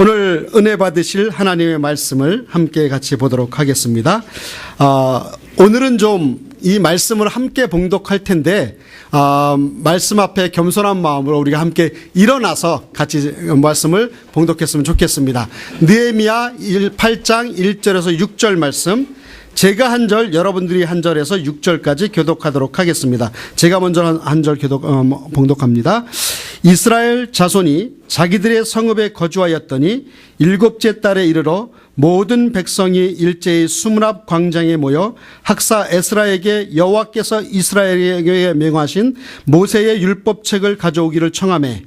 오늘 은혜 받으실 하나님의 말씀을 함께 같이 보도록 하겠습니다. 오늘은 좀 이 말씀을 함께 봉독할 텐데 말씀 앞에 겸손한 마음으로 우리가 함께 일어나서 같이 말씀을 봉독했으면 좋겠습니다. 느헤미야 8장 1절에서 6절 말씀, 제가 한 절, 여러분들이 한 절에서 6절까지 교독하도록 하겠습니다. 제가 먼저 한 절 봉독합니다. 이스라엘 자손이 자기들의 성읍에 거주하였더니 일곱째 달에 이르러 모든 백성이 일제히 수문 앞 광장에 모여 학사 에스라에게 여호와께서 이스라엘에게 명하신 모세의 율법책을 가져오기를 청하매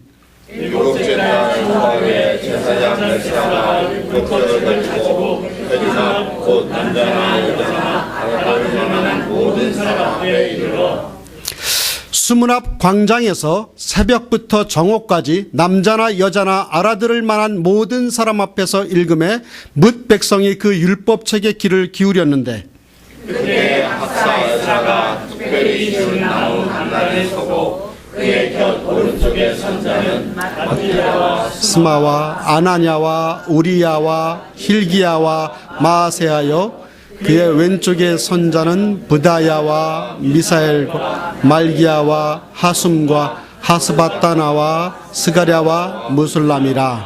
일곱째 달 여호와의 제사장 에스라가 율법책을 가지고 회중아 곧 남자나 여자나 알아볼 만한 모든 사람 앞에 이르러 수문 앞 광장에서 새벽부터 정오까지 남자나 여자나 알아들을 만한 모든 사람 앞에서 읽음에 뭇 백성이 그 율법책의 귀를 기울였는데 그때 학사 에스라가 특별히 준 나무 단단에 서고 그의 곁 오른쪽에 선 자는 마틸다와 스마와 아나냐와 우리야와 힐기야와 마아세하여 그의 왼쪽에 선 자는 브다야와 미사엘과 말기야와 하숨과 하스바따나와 스가랴와 무술람이라.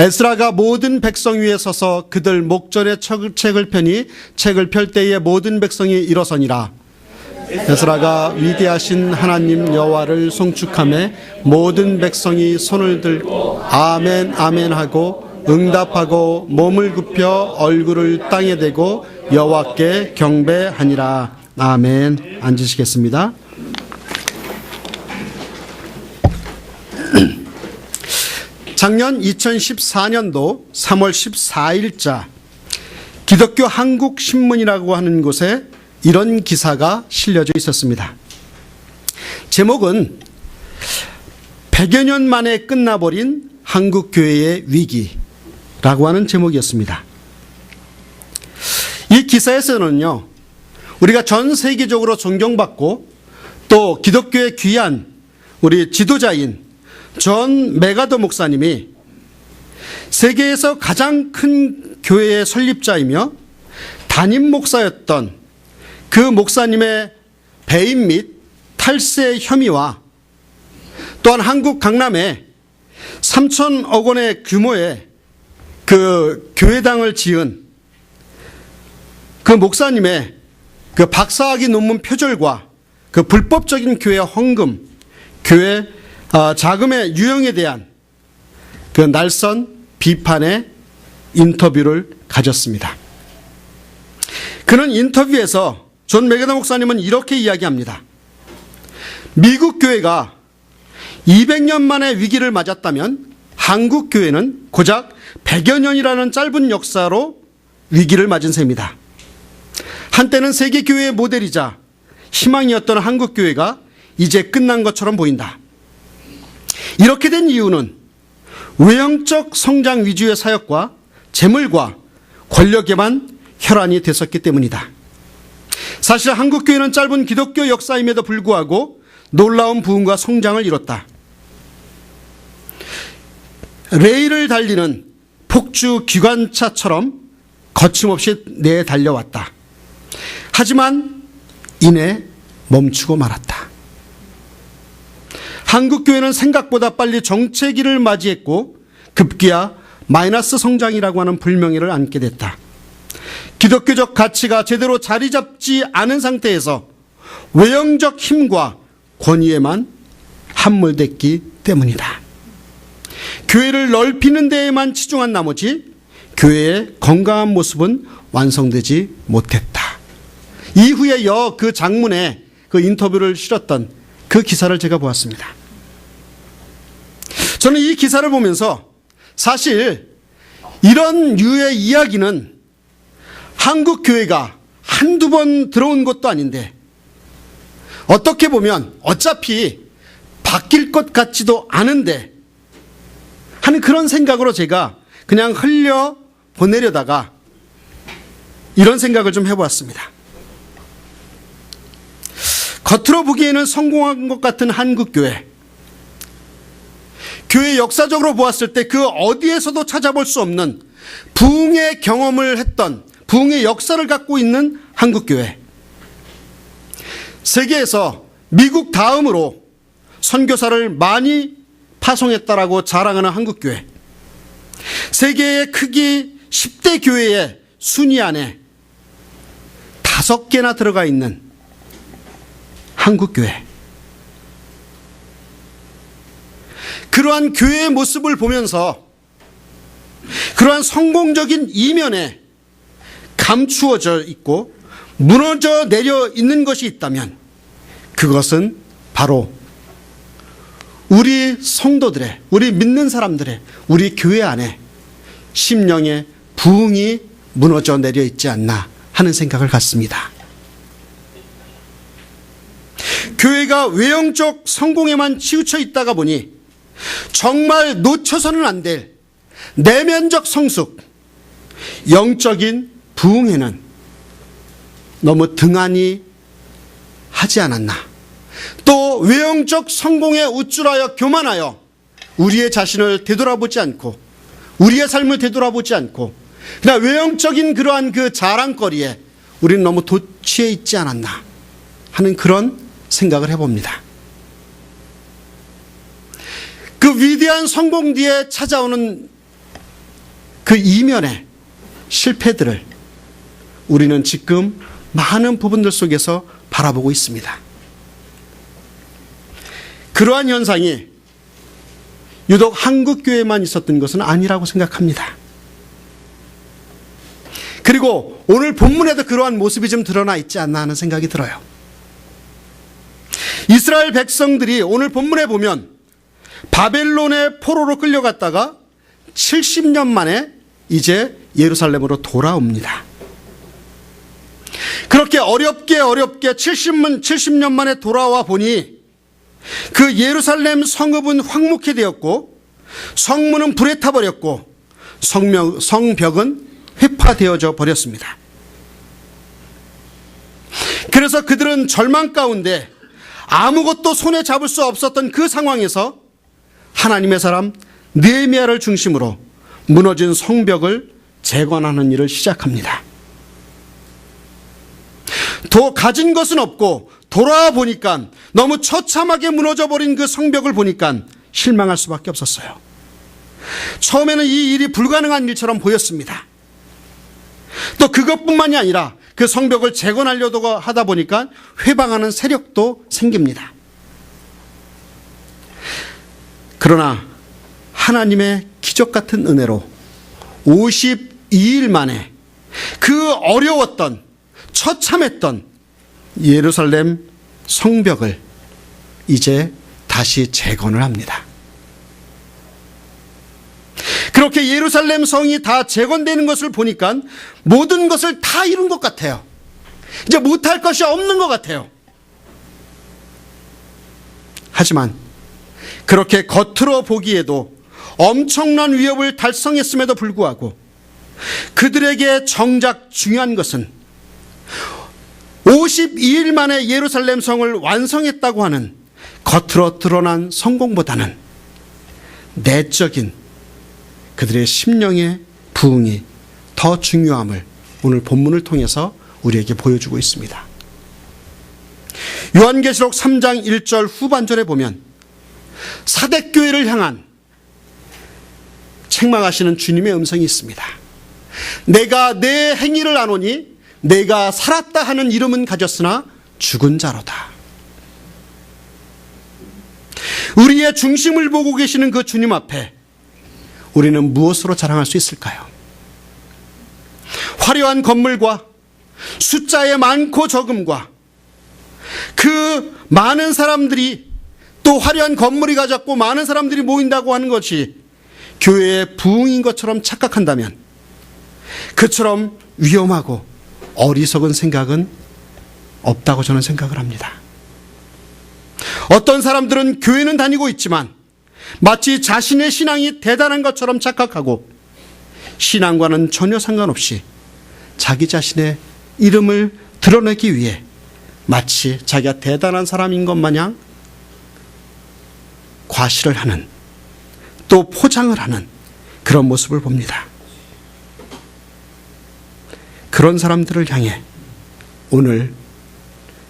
에스라가 모든 백성 위에 서서 그들 목전에 책을 펴니 책을 펼 때에 모든 백성이 일어서니라. 에스라가 위대하신 하나님 여호와를 송축하며 모든 백성이 손을 들고 아멘 아멘 하고 응답하고 몸을 굽혀 얼굴을 땅에 대고 여호와께 경배하니라. 아멘. 앉으시겠습니다. 작년 2014년도 3월 14일자 기독교 한국신문이라고 하는 곳에 이런 기사가 실려져 있었습니다. 제목은 100여 년 만에 끝나버린 한국교회의 위기라고 하는 제목이었습니다. 이 기사에서는요, 우리가 전 세계적으로 존경받고 또 기독교의 귀한 우리 지도자인 존 맥아더 목사님이 세계에서 가장 큰 교회의 설립자이며 담임 목사였던 그 목사님의 배임 및 탈세 혐의와 또한 한국 강남에 3천억 원의 규모의 그 교회당을 지은 그 목사님의 그 박사학위 논문 표절과 그 불법적인 교회 헌금, 교회 자금의 유용에 대한 그 날선 비판의 인터뷰를 가졌습니다. 그는 인터뷰에서 존 맥아더 목사님은 이렇게 이야기합니다. 미국 교회가 200년 만에 위기를 맞았다면 한국 교회는 고작 100여 년이라는 짧은 역사로 위기를 맞은 셈이다. 한때는 세계 교회의 모델이자 희망이었던 한국 교회가 이제 끝난 것처럼 보인다. 이렇게 된 이유는 외형적 성장 위주의 사역과 재물과 권력에만 혈안이 됐었기 때문이다. 사실 한국 교회는 짧은 기독교 역사임에도 불구하고 놀라운 부흥과 성장을 이뤘다. 레일을 달리는 폭주 기관차처럼 거침없이 내달려왔다. 하지만 이내 멈추고 말았다. 한국교회는 생각보다 빨리 정체기를 맞이했고 급기야 마이너스 성장이라고 하는 불명예를 안게 됐다. 기독교적 가치가 제대로 자리 잡지 않은 상태에서 외형적 힘과 권위에만 함몰됐기 때문이다. 교회를 넓히는 데에만 치중한 나머지 교회의 건강한 모습은 완성되지 못했다. 이후에 그 장문에 그 인터뷰를 실었던 그 기사를 제가 보았습니다. 저는 이 기사를 보면서 사실 이런 류의 이야기는 한국 교회가 한두 번 들어온 것도 아닌데 어떻게 보면 어차피 바뀔 것 같지도 않은데 하는 그런 생각으로 제가 그냥 흘려 보내려다가 이런 생각을 좀 해보았습니다. 겉으로 보기에는 성공한 것 같은 한국교회, 교회 역사적으로 보았을 때 그 어디에서도 찾아볼 수 없는 부흥의 경험을 했던, 부흥의 역사를 갖고 있는 한국교회. 세계에서 미국 다음으로 선교사를 많이 파송했다라고 자랑하는 한국교회. 세계의 크기 10대 교회의 순위 안에 5개나 들어가 있는 한국교회. 그러한 교회의 모습을 보면서 그러한 성공적인 이면에 감추어져 있고 무너져 내려 있는 것이 있다면 그것은 바로 우리 성도들의, 우리 믿는 사람들의, 우리 교회 안에 심령의 부흥이 무너져 내려 있지 않나 하는 생각을 갖습니다. 교회가 외형적 성공에만 치우쳐 있다가 보니 정말 놓쳐서는 안 될 내면적 성숙, 영적인 부흥에는 너무 등한히 하지 않았나. 또 외형적 성공에 우쭐하여 교만하여 우리의 자신을 되돌아보지 않고 우리의 삶을 되돌아보지 않고 그냥 외형적인 그러한 그 자랑거리에 우리는 너무 도취해 있지 않았나 하는 그런 생각을 해봅니다. 그 위대한 성공 뒤에 찾아오는 그 이면의 실패들을 우리는 지금 많은 부분들 속에서 바라보고 있습니다. 그러한 현상이 유독 한국교회만 있었던 것은 아니라고 생각합니다. 그리고 오늘 본문에도 그러한 모습이 좀 드러나 있지 않나 하는 생각이 들어요. 이스라엘 백성들이 오늘 본문에 보면 바벨론의 포로로 끌려갔다가 70년 만에 이제 예루살렘으로 돌아옵니다. 그렇게 어렵게 70년 만에 돌아와 보니 그 예루살렘 성읍은 황무케 되었고 성문은 불에 타버렸고 성벽은 회파되어져 버렸습니다. 그래서 그들은 절망 가운데 아무것도 손에 잡을 수 없었던 그 상황에서 하나님의 사람 느헤미야를 중심으로 무너진 성벽을 재건하는 일을 시작합니다. 더 가진 것은 없고 돌아와 보니까 너무 처참하게 무너져 버린 그 성벽을 보니까 실망할 수밖에 없었어요. 처음에는 이 일이 불가능한 일처럼 보였습니다. 또 그것뿐만이 아니라 그 성벽을 재건하려고 하다 보니까 회방하는 세력도 생깁니다. 그러나 하나님의 기적 같은 은혜로 52일 만에 그 어려웠던 처참했던 예루살렘 성벽을 이제 다시 재건을 합니다. 그렇게 예루살렘 성이 다 재건되는 것을 보니까 모든 것을 다 이룬 것 같아요. 이제 못할 것이 없는 것 같아요. 하지만 그렇게 겉으로 보기에도 엄청난 위협을 달성했음에도 불구하고 그들에게 정작 중요한 것은 52일 만에 예루살렘 성을 완성했다고 하는 겉으로 드러난 성공보다는 내적인 그들의 심령의 부흥이 더 중요함을 오늘 본문을 통해서 우리에게 보여주고 있습니다. 요한계시록 3장 1절 후반절에 보면 사대교회를 향한 책망하시는 주님의 음성이 있습니다. 내가 내 행위를 아노니 내가 살았다 하는 이름은 가졌으나 죽은 자로다. 우리의 중심을 보고 계시는 그 주님 앞에 우리는 무엇으로 자랑할 수 있을까요? 화려한 건물과 숫자의 많고 적음과 그 많은 사람들이 또 화려한 건물이 가졌고 많은 사람들이 모인다고 하는 것이 교회의 부흥인 것처럼 착각한다면 그처럼 위험하고 어리석은 생각은 없다고 저는 생각을 합니다. 어떤 사람들은 교회는 다니고 있지만 마치 자신의 신앙이 대단한 것처럼 착각하고 신앙과는 전혀 상관없이 자기 자신의 이름을 드러내기 위해 마치 자기가 대단한 사람인 것 마냥 과시를 하는 또 포장을 하는 그런 모습을 봅니다. 그런 사람들을 향해 오늘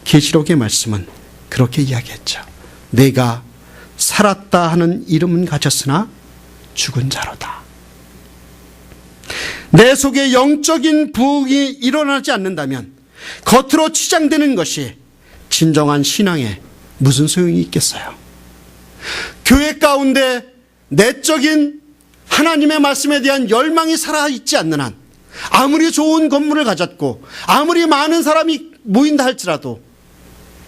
계시록의 말씀은 그렇게 이야기했죠. 내가 살았다 하는 이름은 가졌으나 죽은 자로다. 내 속에 영적인 부흥이 일어나지 않는다면 겉으로 치장되는 것이 진정한 신앙에 무슨 소용이 있겠어요? 교회 가운데 내적인 하나님의 말씀에 대한 열망이 살아있지 않는 한 아무리 좋은 건물을 가졌고 아무리 많은 사람이 모인다 할지라도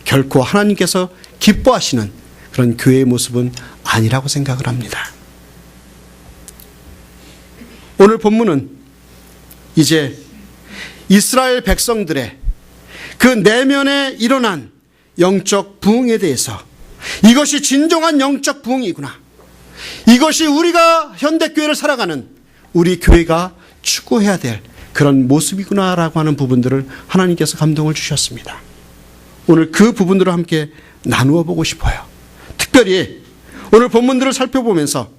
결코 하나님께서 기뻐하시는 그런 교회의 모습은 아니라고 생각을 합니다. 오늘 본문은 이제 이스라엘 백성들의 그 내면에 일어난 영적 부흥에 대해서 이것이 진정한 영적 부흥이구나, 이것이 우리가 현대교회를 살아가는 우리 교회가 추구해야 될 그런 모습이구나라고 하는 부분들을 하나님께서 감동을 주셨습니다. 오늘 그 부분들을 함께 나누어 보고 싶어요. 특별히 오늘 본문들을 살펴보면서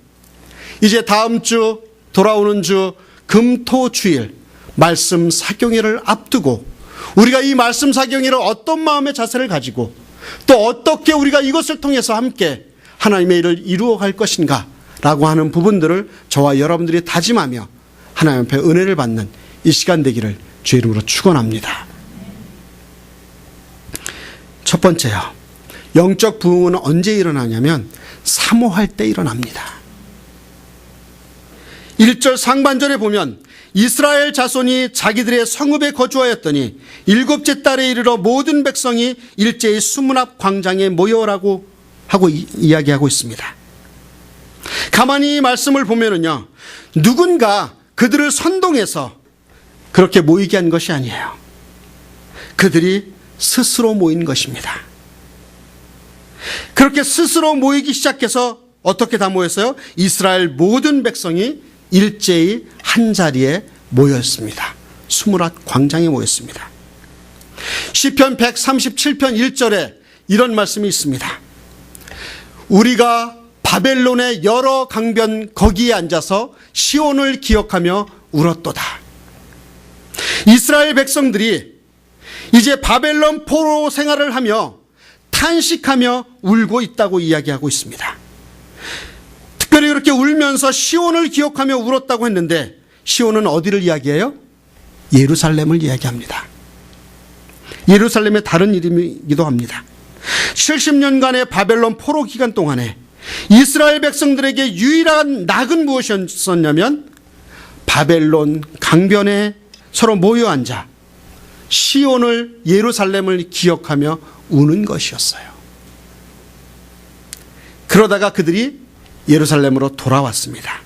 이제 다음 주 돌아오는 주 금토주일 말씀 사경회를 앞두고 우리가 이 말씀 사경회를 어떤 마음의 자세를 가지고 또 어떻게 우리가 이것을 통해서 함께 하나님의 일을 이루어 갈 것인가 라고 하는 부분들을 저와 여러분들이 다짐하며 하나님 앞에 은혜를 받는 이 시간 되기를 주의 이름으로 축원합니다. 첫 번째요, 영적 부흥은 언제 일어나냐면 사모할 때 일어납니다. 1절 상반절에 보면 이스라엘 자손이 자기들의 성읍에 거주하였더니 7째 달에 이르러 모든 백성이 일제히 수문 앞 광장에 모여라고 하고 이야기하고 있습니다. 가만히 말씀을 보면은요, 누군가 그들을 선동해서 그렇게 모이게 한 것이 아니에요. 그들이 스스로 모인 것입니다. 그렇게 스스로 모이기 시작해서 어떻게 다 모였어요? 이스라엘 모든 백성이 일제히 한 자리에 모였습니다. 수무랏 광장에 모였습니다. 시편 137편 1절에 이런 말씀이 있습니다. 우리가 바벨론의 여러 강변 거기에 앉아서 시온을 기억하며 울었도다. 이스라엘 백성들이 이제 바벨론 포로 생활을 하며 탄식하며 울고 있다고 이야기하고 있습니다. 특별히 그렇게 울면서 시온을 기억하며 울었다고 했는데 시온은 어디를 이야기해요? 예루살렘을 이야기합니다. 예루살렘의 다른 이름이기도 합니다. 70년간의 바벨론 포로 기간 동안에 이스라엘 백성들에게 유일한 낙은 무엇이었냐면 바벨론 강변에 서로 모여 앉아 시온을, 예루살렘을 기억하며 우는 것이었어요. 그러다가 그들이 예루살렘으로 돌아왔습니다.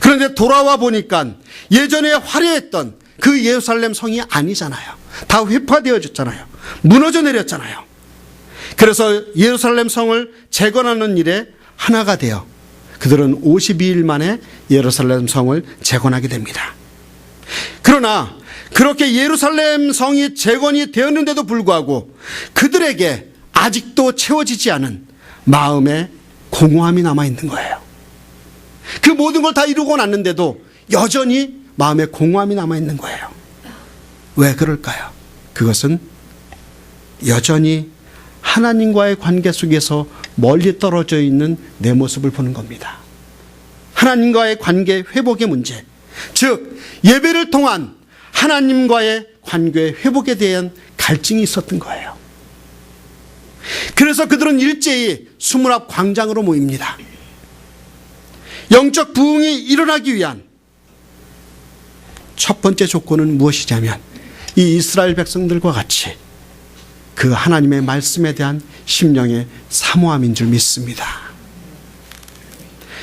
그런데 돌아와 보니까 예전에 화려했던 그 예루살렘 성이 아니잖아요. 다 회파되어졌잖아요. 무너져 내렸잖아요. 그래서 예루살렘 성을 재건하는 일에 하나가 되어 그들은 52일 만에 예루살렘 성을 재건하게 됩니다. 그러나 그렇게 예루살렘 성이 재건이 되었는데도 불구하고 그들에게 아직도 채워지지 않은 마음의 공허함이 남아있는 거예요. 그 모든 걸 다 이루고 났는데도 여전히 마음의 공허함이 남아있는 거예요. 왜 그럴까요? 그것은 여전히 하나님과의 관계 속에서 멀리 떨어져 있는 내 모습을 보는 겁니다. 하나님과의 관계 회복의 문제, 즉 예배를 통한 하나님과의 관계 회복에 대한 갈증이 있었던 거예요. 그래서 그들은 일제히 수문 앞 광장으로 모입니다. 영적 부흥이 일어나기 위한 첫 번째 조건은 무엇이냐면 이 이스라엘 백성들과 같이 그 하나님의 말씀에 대한 심령의 사모함인 줄 믿습니다.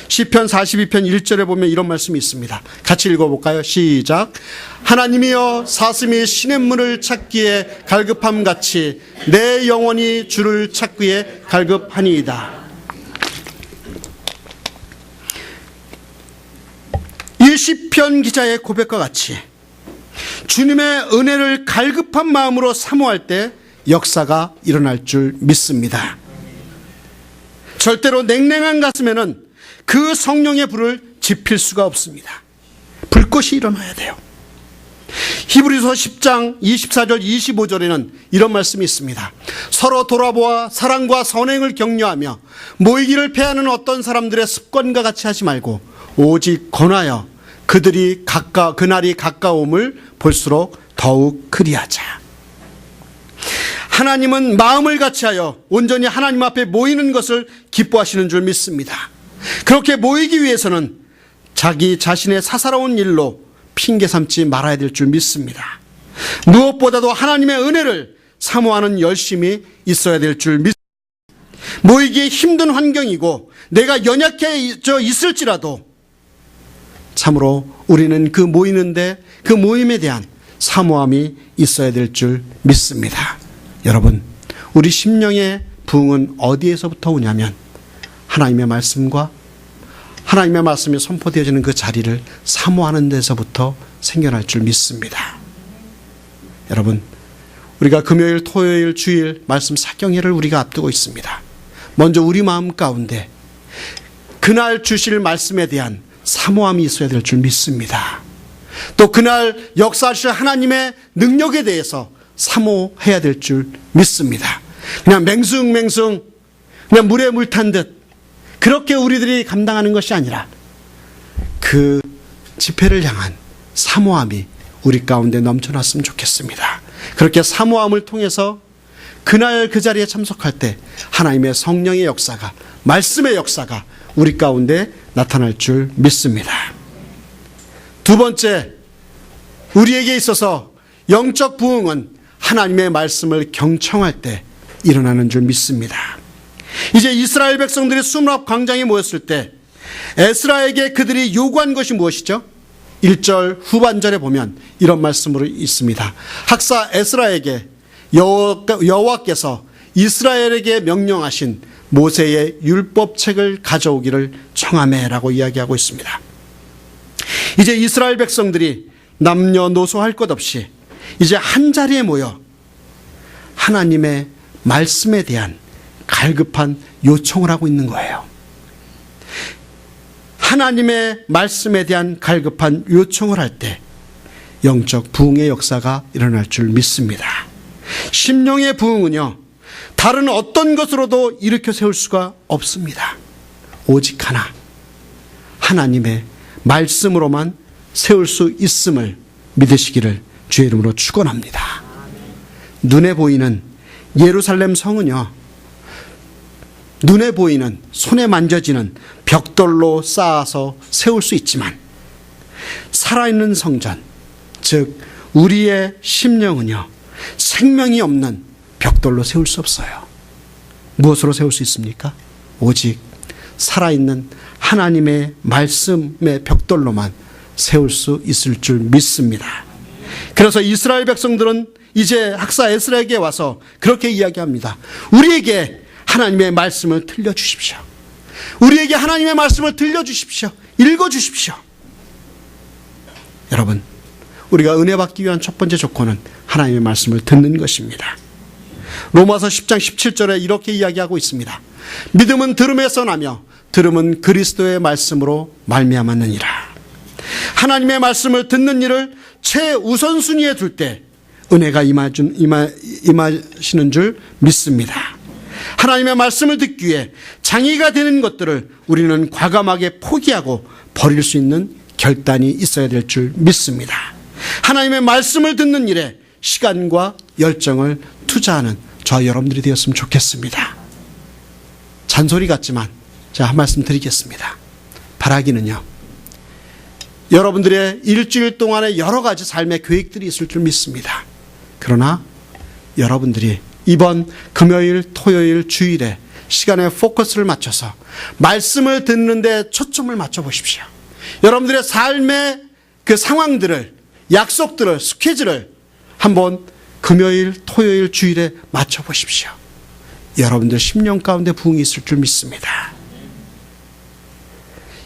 시편 42편 1절에 보면 이런 말씀이 있습니다. 같이 읽어볼까요? 시작. 하나님이여 사슴이 시냇물을 찾기에 갈급함같이 내 영혼이 주를 찾기에 갈급하니이다. 이 시편 기자의 고백과 같이 주님의 은혜를 갈급한 마음으로 사모할 때 역사가 일어날 줄 믿습니다. 절대로 냉랭한 가슴에는 그 성령의 불을 지필 수가 없습니다. 불꽃이 일어나야 돼요. 히브리서 10장 24절 25절에는 이런 말씀이 있습니다. 서로 돌아보아 사랑과 선행을 격려하며 모이기를 패하는 어떤 사람들의 습관과 같이 하지 말고 오직 권하여 그날이 가까움을 볼수록 더욱 그리하자. 하나님은 마음을 같이하여 온전히 하나님 앞에 모이는 것을 기뻐하시는 줄 믿습니다. 그렇게 모이기 위해서는 자기 자신의 사사로운 일로 핑계 삼지 말아야 될 줄 믿습니다. 무엇보다도 하나님의 은혜를 사모하는 열심이 있어야 될 줄 믿습니다. 모이기에 힘든 환경이고 내가 연약해져 있을지라도 참으로 우리는 그 모임에 대한 사모함이 있어야 될 줄 믿습니다. 여러분, 우리 심령의 부흥은 어디에서부터 오냐면 하나님의 말씀과 하나님의 말씀이 선포되어지는 그 자리를 사모하는 데서부터 생겨날 줄 믿습니다. 여러분, 우리가 금요일, 토요일, 주일 말씀 사경회를 우리가 앞두고 있습니다. 먼저 우리 마음 가운데 그날 주실 말씀에 대한 사모함이 있어야 될 줄 믿습니다. 또 그날 역사하실 하나님의 능력에 대해서 사모해야 될 줄 믿습니다. 그냥 맹숭맹숭 그냥 물에 물 탄 듯 그렇게 우리들이 감당하는 것이 아니라 그 집회를 향한 사모함이 우리 가운데 넘쳐났으면 좋겠습니다. 그렇게 사모함을 통해서 그날 그 자리에 참석할 때 하나님의 성령의 역사가, 말씀의 역사가 우리 가운데 나타날 줄 믿습니다. 두 번째, 우리에게 있어서 영적 부흥은 하나님의 말씀을 경청할 때 일어나는 줄 믿습니다. 이제 이스라엘 백성들이 수므압 광장에 모였을 때 에스라에게 그들이 요구한 것이 무엇이죠? 1절 후반절에 보면 이런 말씀으로 있습니다. 학사 에스라에게 여호와께서 이스라엘에게 명령하신 모세의 율법책을 가져오기를 청하매라고 이야기하고 있습니다. 이제 이스라엘 백성들이 남녀노소할 것 없이 이제 한 자리에 모여 하나님의 말씀에 대한 갈급한 요청을 하고 있는 거예요. 하나님의 말씀에 대한 갈급한 요청을 할 때 영적 부흥의 역사가 일어날 줄 믿습니다. 심령의 부흥은요, 다른 어떤 것으로도 일으켜 세울 수가 없습니다. 오직 하나, 하나님의 말씀으로만 세울 수 있음을 믿으시기를 주의 이름으로 축원합니다. 눈에 보이는 예루살렘 성은요, 눈에 보이는, 손에 만져지는 벽돌로 쌓아서 세울 수 있지만 살아있는 성전, 즉 우리의 심령은요, 생명이 없는 벽돌로 세울 수 없어요. 무엇으로 세울 수 있습니까? 오직 살아있는 하나님의 말씀의 벽돌로만 세울 수 있을 줄 믿습니다. 그래서 이스라엘 백성들은 이제 학사 에스라에게 와서 그렇게 이야기합니다. 우리에게 하나님의 말씀을 들려주십시오. 우리에게 하나님의 말씀을 들려주십시오. 읽어주십시오. 여러분, 우리가 은혜 받기 위한 첫 번째 조건은 하나님의 말씀을 듣는 것입니다. 로마서 10장 17절에 이렇게 이야기하고 있습니다. 믿음은 들음에서 나며 들음은 그리스도의 말씀으로 말미암았느니라. 하나님의 말씀을 듣는 일을 최우선순위에 둘 때 은혜가 임하시는 줄 믿습니다. 하나님의 말씀을 듣기 위해 장애가 되는 것들을 우리는 과감하게 포기하고 버릴 수 있는 결단이 있어야 될 줄 믿습니다. 하나님의 말씀을 듣는 일에 시간과 열정을 투자하는 저와 여러분들이 되었으면 좋겠습니다. 잔소리 같지만 제가 한 말씀 드리겠습니다. 바라기는요, 여러분들의 일주일 동안의 여러 가지 삶의 계획들이 있을 줄 믿습니다. 그러나 여러분들이 이번 금요일, 토요일, 주일에 시간에 포커스를 맞춰서 말씀을 듣는 데 초점을 맞춰 보십시오. 여러분들의 삶의 그 상황들을, 약속들을, 스케줄을 한번 금요일, 토요일, 주일에 맞춰 보십시오. 여러분들 심령 가운데 부흥이 있을 줄 믿습니다.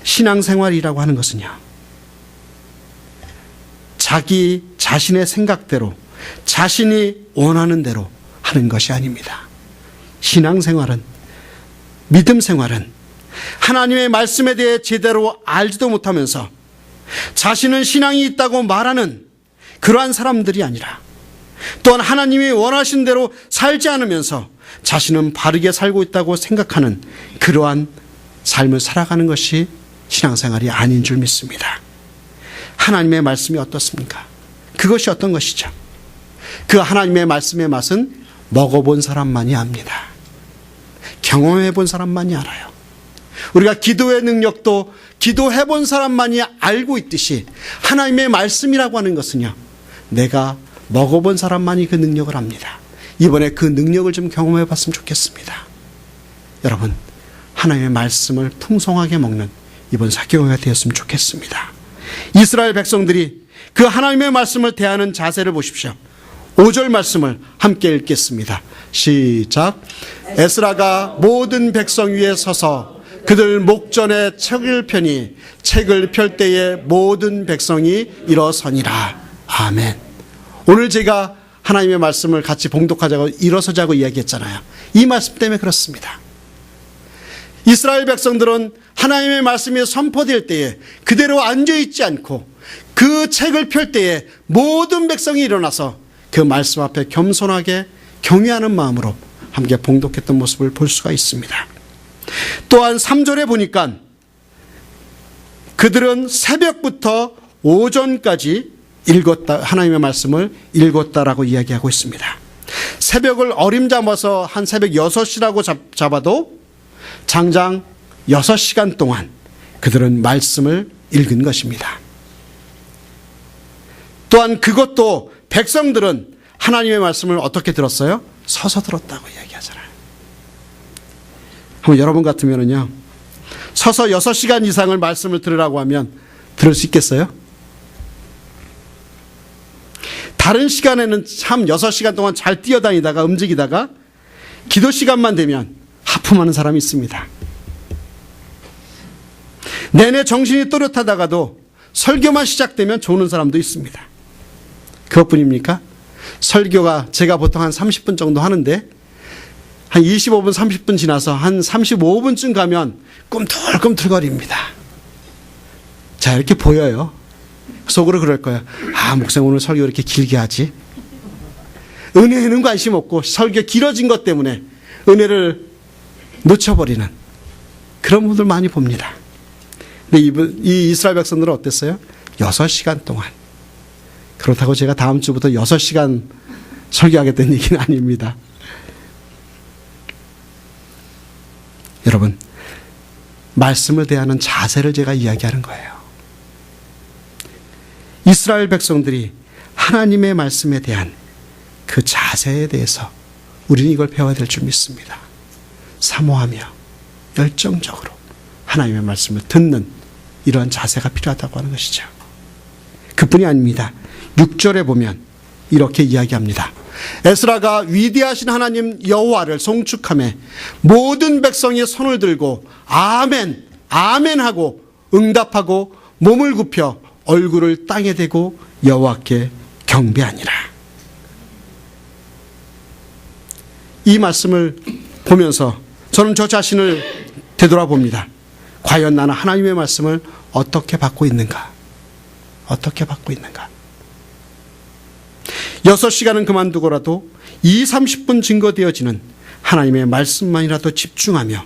신앙생활이라고 하는 것은요, 자기 자신의 생각대로, 자신이 원하는 대로 하는 것이 아닙니다. 신앙생활은, 믿음 생활은 하나님의 말씀에 대해 제대로 알지도 못하면서 자신은 신앙이 있다고 말하는 그러한 사람들이 아니라, 또한 하나님이 원하신 대로 살지 않으면서 자신은 바르게 살고 있다고 생각하는 그러한 삶을 살아가는 것이 신앙생활이 아닌 줄 믿습니다. 하나님의 말씀이 어떻습니까? 그것이 어떤 것이죠? 그 하나님의 말씀의 맛은 먹어본 사람만이 압니다. 경험해 본 사람만이 알아요. 우리가 기도의 능력도 기도해 본 사람만이 알고 있듯이 하나님의 말씀이라고 하는 것은요, 내가 먹어본 사람만이 그 능력을 압니다. 이번에 그 능력을 좀 경험해 봤으면 좋겠습니다. 여러분, 하나님의 말씀을 풍성하게 먹는 이번 사경회가 되었으면 좋겠습니다. 이스라엘 백성들이 그 하나님의 말씀을 대하는 자세를 보십시오. 5절 말씀을 함께 읽겠습니다. 시작. 에스라가 모든 백성 위에 서서 그들 목전에 책을 펴니 책을 펼 때에 모든 백성이 일어서니라. 아멘. 오늘 제가 하나님의 말씀을 같이 봉독하자고 일어서자고 이야기했잖아요. 이 말씀 때문에 그렇습니다. 이스라엘 백성들은 하나님의 말씀이 선포될 때에 그대로 앉아있지 않고 그 책을 펼 때에 모든 백성이 일어나서 그 말씀 앞에 겸손하게 경외하는 마음으로 함께 봉독했던 모습을 볼 수가 있습니다. 또한 3절에 보니까 그들은 새벽부터 오전까지 읽었다, 하나님의 말씀을 읽었다라고 이야기하고 있습니다. 새벽을 어림잡아서 한 새벽 6시라고 잡아도 장장 6시간 동안 그들은 말씀을 읽은 것입니다. 또한 그것도 백성들은 하나님의 말씀을 어떻게 들었어요? 서서 들었다고 이야기하잖아요. 한번 여러분 같으면은요, 서서 6시간 이상을 말씀을 들으라고 하면 들을 수 있겠어요? 다른 시간에는 참 6시간 동안 잘 뛰어다니다가 움직이다가 기도 시간만 되면 하품하는 사람이 있습니다. 내내 정신이 또렷하다가도 설교만 시작되면 조는 사람도 있습니다. 그것뿐입니까? 설교가 제가 보통 한 30분 정도 하는데 한 25분 30분 지나서 한 35분쯤 가면 꿈틀꿈틀거립니다. 자, 이렇게 보여요. 속으로 그럴 거예요. 아, 목사님 오늘 설교 이렇게 길게 하지? 은혜에는 관심 없고 설교 길어진 것 때문에 은혜를 놓쳐버리는 그런 분들 많이 봅니다. 근데 이 이스라엘 백성들은 어땠어요? 6시간 동안. 그렇다고 제가 다음 주부터 6시간 설교하겠다는 얘기는 아닙니다. 여러분, 말씀을 대하는 자세를 제가 이야기하는 거예요. 이스라엘 백성들이 하나님의 말씀에 대한 그 자세에 대해서 우리는 이걸 배워야 될 줄 믿습니다. 사모하며 열정적으로 하나님의 말씀을 듣는 이러한 자세가 필요하다고 하는 것이죠. 그뿐이 아닙니다. 6절에 보면 이렇게 이야기합니다. 에스라가 위대하신 하나님 여호와를 송축하며 모든 백성이 손을 들고 아멘 아멘 하고 응답하고 몸을 굽혀 얼굴을 땅에 대고 여호와께 경배하니라. 이 말씀을 보면서 저는 저 자신을 되돌아봅니다. 과연 나는 하나님의 말씀을 어떻게 받고 있는가? 어떻게 받고 있는가? 6시간은 그만두고라도 30분 증거되어지는 하나님의 말씀만이라도 집중하며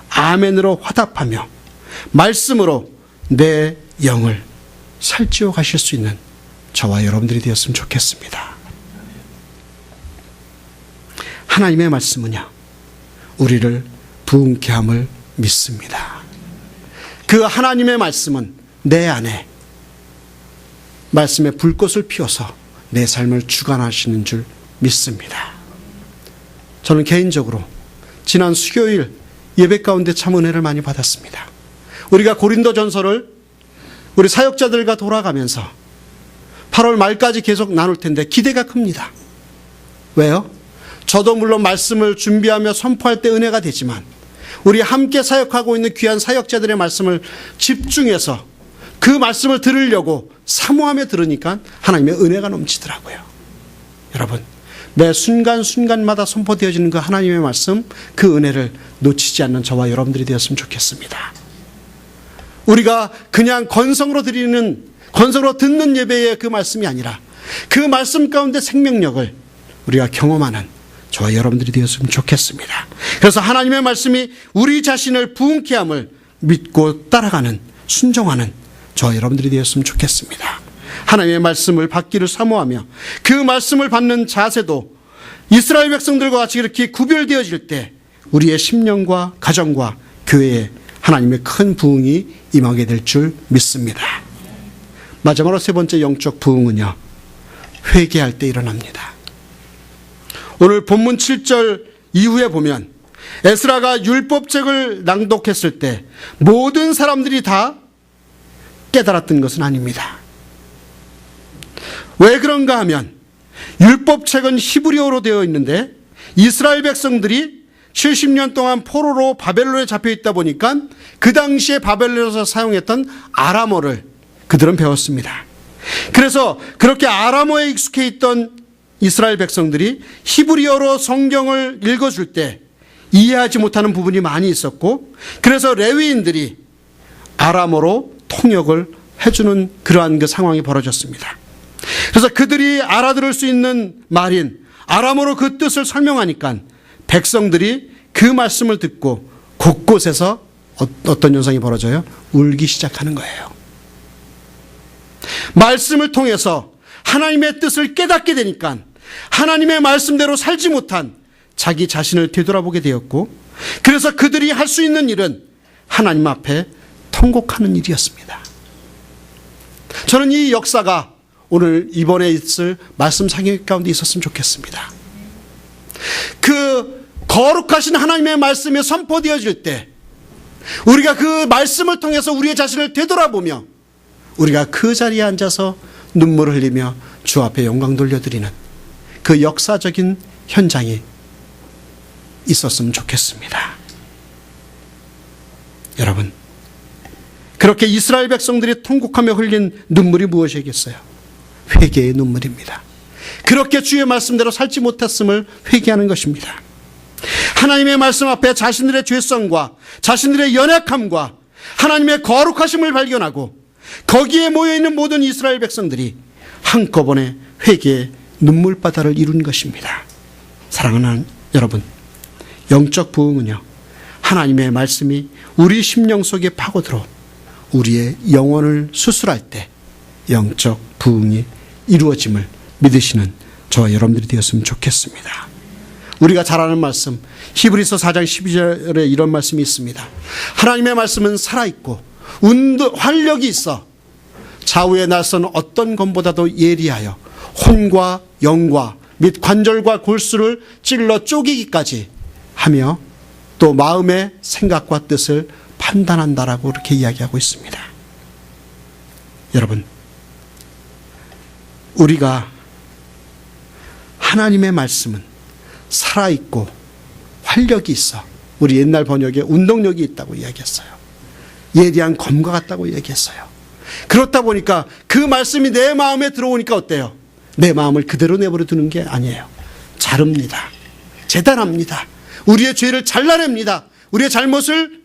아멘으로 화답하며 말씀으로 내 영을 살찌워 가실 수 있는 저와 여러분들이 되었으면 좋겠습니다. 하나님의 말씀은요, 우리를 부흥케 함을 믿습니다. 그 하나님의 말씀은 내 안에 말씀의 불꽃을 피워서 내 삶을 주관하시는 줄 믿습니다. 저는 개인적으로 지난 수요일 예배 가운데 참 은혜를 많이 받았습니다. 우리가 고린도전서를 우리 사역자들과 돌아가면서 8월 말까지 계속 나눌 텐데 기대가 큽니다. 왜요? 저도 물론 말씀을 준비하며 선포할 때 은혜가 되지만 우리 함께 사역하고 있는 귀한 사역자들의 말씀을 집중해서 그 말씀을 들으려고 사모하며 들으니까 하나님의 은혜가 넘치더라고요. 여러분, 매 순간순간마다 선포되어지는 그 하나님의 말씀, 그 은혜를 놓치지 않는 저와 여러분들이 되었으면 좋겠습니다. 우리가 그냥 건성으로 듣는 예배의 그 말씀이 아니라 그 말씀 가운데 생명력을 우리가 경험하는 저와 여러분들이 되었으면 좋겠습니다. 그래서 하나님의 말씀이 우리 자신을 부흥케 함을 믿고 따라가는, 순종하는 저와 여러분들이 되었으면 좋겠습니다. 하나님의 말씀을 받기를 사모하며 그 말씀을 받는 자세도 이스라엘 백성들과 같이 이렇게 구별되어질 때 우리의 심령과 가정과 교회에 하나님의 큰 부흥이 임하게 될 줄 믿습니다. 마지막으로 세 번째 영적 부흥은요, 회개할 때 일어납니다. 오늘 본문 7절 이후에 보면 에스라가 율법책을 낭독했을 때 모든 사람들이 다 깨달았던 것은 아닙니다. 왜 그런가 하면 율법책은 히브리어로 되어 있는데 이스라엘 백성들이 70년 동안 포로로 바벨론에 잡혀 있다 보니까 그 당시에 바벨론에서 사용했던 아람어를 그들은 배웠습니다. 그래서 그렇게 아람어에 익숙해 있던 이스라엘 백성들이 히브리어로 성경을 읽어줄 때 이해하지 못하는 부분이 많이 있었고, 그래서 레위인들이 아람어로 통역을 해주는 그러한 그 상황이 벌어졌습니다. 그래서 그들이 알아들을 수 있는 말인 아람어로 그 뜻을 설명하니까 백성들이 그 말씀을 듣고 곳곳에서 어떤 현상이 벌어져요? 울기 시작하는 거예요. 말씀을 통해서 하나님의 뜻을 깨닫게 되니까 하나님의 말씀대로 살지 못한 자기 자신을 되돌아보게 되었고, 그래서 그들이 할 수 있는 일은 하나님 앞에 통곡하는 일이었습니다. 저는 이 역사가 오늘 이번에 있을 말씀 상행 가운데 있었으면 좋겠습니다. 그 거룩하신 하나님의 말씀이 선포되어질 때 우리가 그 말씀을 통해서 우리의 자신을 되돌아보며 우리가 그 자리에 앉아서 눈물을 흘리며 주 앞에 영광 돌려드리는 그 역사적인 현장이 있었으면 좋겠습니다. 여러분, 그렇게 이스라엘 백성들이 통곡하며 흘린 눈물이 무엇이겠어요? 회개의 눈물입니다. 그렇게 주의 말씀대로 살지 못했음을 회개하는 것입니다. 하나님의 말씀 앞에 자신들의 죄성과 자신들의 연약함과 하나님의 거룩하심을 발견하고 거기에 모여있는 모든 이스라엘 백성들이 한꺼번에 회개의 눈물바다를 이룬 것입니다. 사랑하는 여러분, 영적 부흥은요, 하나님의 말씀이 우리 심령 속에 파고들어 우리의 영혼을 수술할 때 영적 부흥이 이루어짐을 믿으시는 저와 여러분들이 되었으면 좋겠습니다. 우리가 잘 아는 말씀, 히브리서 4장 12절에 이런 말씀이 있습니다. 하나님의 말씀은 살아있고 활력이 있어 좌우에 나선 어떤 검보다도 예리하여 혼과 영과 및 관절과 골수를 찔러 쪼개기까지 하며 또 마음의 생각과 뜻을 판단한다라고 이렇게 이야기하고 있습니다. 여러분, 우리가 하나님의 말씀은 살아있고 활력이 있어, 우리 옛날 번역에 운동력이 있다고 이야기했어요. 예리한 검과 같다고 이야기했어요. 그렇다 보니까 그 말씀이 내 마음에 들어오니까 어때요? 내 마음을 그대로 내버려 두는 게 아니에요. 자릅니다. 재단합니다. 우리의 죄를 잘라냅니다. 우리의 잘못을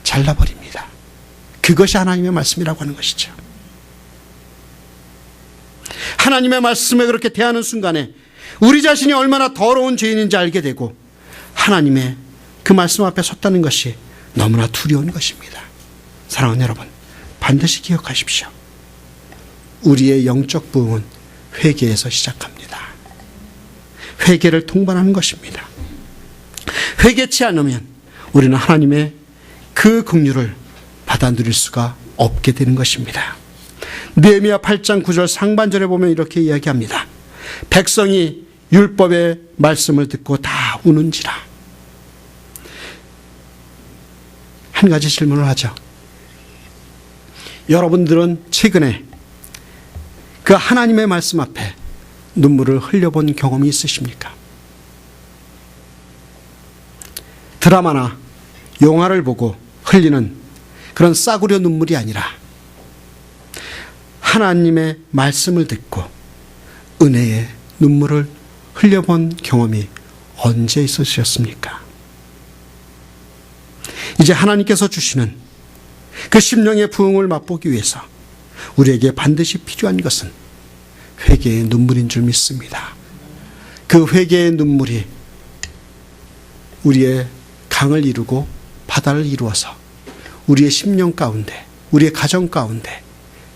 잘라버립니다. 그것이 하나님의 말씀이라고 하는 것이죠. 하나님의 말씀에 그렇게 대하는 순간에 우리 자신이 얼마나 더러운 죄인인지 알게 되고 하나님의 그 말씀 앞에 섰다는 것이 너무나 두려운 것입니다. 사랑하는 여러분, 반드시 기억하십시오. 우리의 영적 부흥은 회개에서 시작합니다. 회개를 통반하는 것입니다. 회개치 않으면 우리는 하나님의 그 긍휼을 받아 누릴 수가 없게 되는 것입니다. 느헤미야 8장 9절 상반절에 보면 이렇게 이야기합니다. 백성이 율법의 말씀을 듣고 다 우는지라. 한 가지 질문을 하죠. 여러분들은 최근에 그 하나님의 말씀 앞에 눈물을 흘려본 경험이 있으십니까? 드라마나 영화를 보고 흘리는 그런 싸구려 눈물이 아니라 하나님의 말씀을 듣고 은혜의 눈물을 흘려본 경험이 언제 있으셨습니까? 이제 하나님께서 주시는 그 심령의 부흥을 맛보기 위해서 우리에게 반드시 필요한 것은 회개의 눈물인 줄 믿습니다. 그 회개의 눈물이 우리의 강을 이루고 바다를 이루어서 우리의 심령 가운데, 우리의 가정 가운데,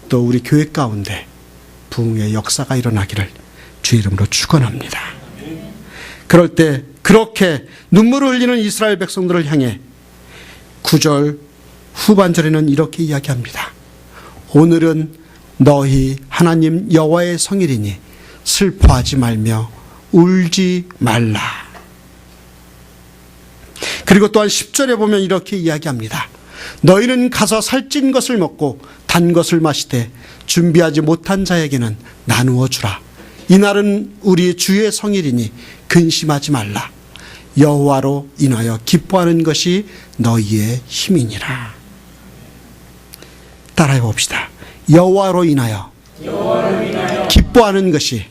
또 우리 교회 가운데 부흥의 역사가 일어나기를 주의 이름으로 축원합니다. 그럴 때 그렇게 눈물을 흘리는 이스라엘 백성들을 향해 9절 후반절에는 이렇게 이야기합니다. 오늘은 너희 하나님 여호와의 성일이니 슬퍼하지 말며 울지 말라. 그리고 또한 10절에 보면 이렇게 이야기합니다. 너희는 가서 살찐 것을 먹고 단 것을 마시되 준비하지 못한 자에게는 나누어 주라. 이날은 우리 주의 성일이니 근심하지 말라. 여호와로 인하여 기뻐하는 것이 너희의 힘이니라. 따라해 봅시다. 여호와로 인하여 기뻐하는 것이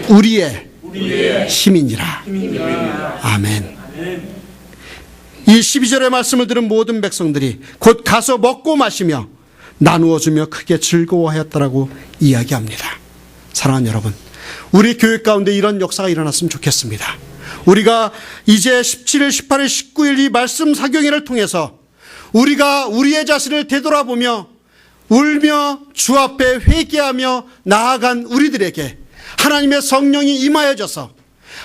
우리의 힘이니라. 아멘. 이 12절의 말씀을 들은 모든 백성들이 곧 가서 먹고 마시며 나누어 주며 크게 즐거워하였다라고 이야기합니다. 사랑하는 여러분, 우리 교회 가운데 이런 역사가 일어났으면 좋겠습니다. 우리가 이제 17일, 18일, 19일 이 말씀 사경회를 통해서 우리가 우리의 자신을 되돌아보며 울며 주 앞에 회개하며 나아간 우리들에게 하나님의 성령이 임하여져서,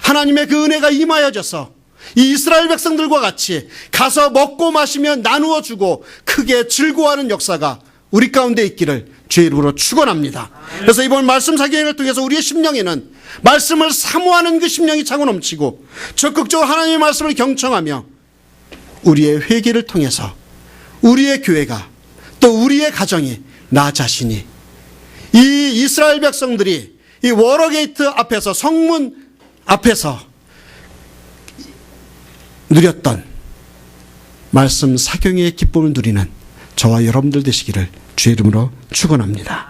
하나님의 그 은혜가 임하여져서 이 이스라엘 백성들과 같이 가서 먹고 마시며 나누어 주고 크게 즐거워하는 역사가 우리 가운데 있기를 주의 이름으로 축원합니다. 그래서 이번 말씀 사경회를 통해서 우리의 심령에는 말씀을 사모하는 그 심령이 차고 넘치고 적극적으로 하나님의 말씀을 경청하며 우리의 회개를 통해서 우리의 교회가 또 우리의 가정이, 나 자신이 이 이스라엘 백성들이 이 워러게이트 앞에서, 성문 앞에서 누렸던 말씀 사경회의 기쁨을 누리는 저와 여러분들 되시기를 주의 이름으로 축원합니다.